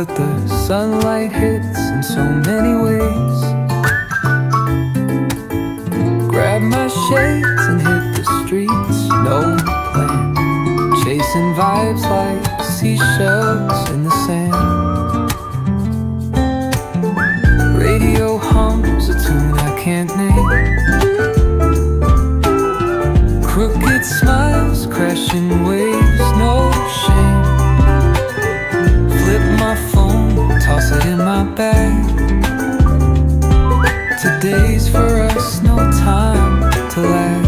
but the sunlight hits in so many ways. Grab my shades and hit the streets, no plan, chasing vibes like seashells in the sand. Radio hums a tune I can't name. Crooked smiles, crashing waves, no shame. Flip my phone, toss it in my bag. Today's for us, no time to lag.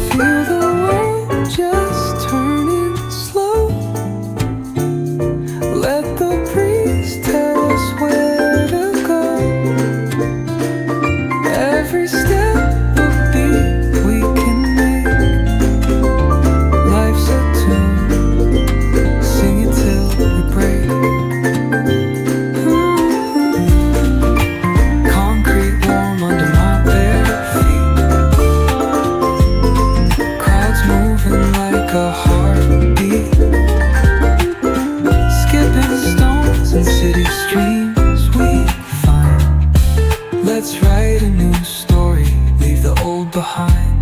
Feel the world just turning slow. Let the breeze tell us where to go. Every step a beat we can make. Life's a tune, sing it till we break. Concrete warm under my bare feet. Crowds moving like a heartbeat. Skipping stones and city streams we find. Let's write a new story, leave the old behind.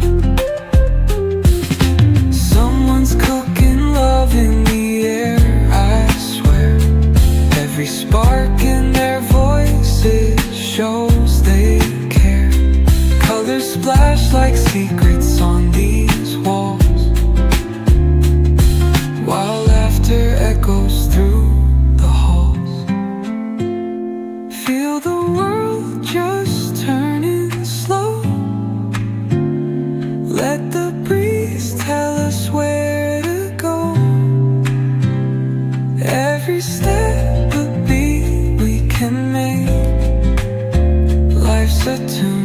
Someone's cooking love in the air, I swear. Every spark in their voices shows they care. Colors splash like secrets on these walls, while laughter echoes through the halls. Feel the world just turning slow. Let the breeze tell us where to go. Every step a beat we can make. Life's a tune.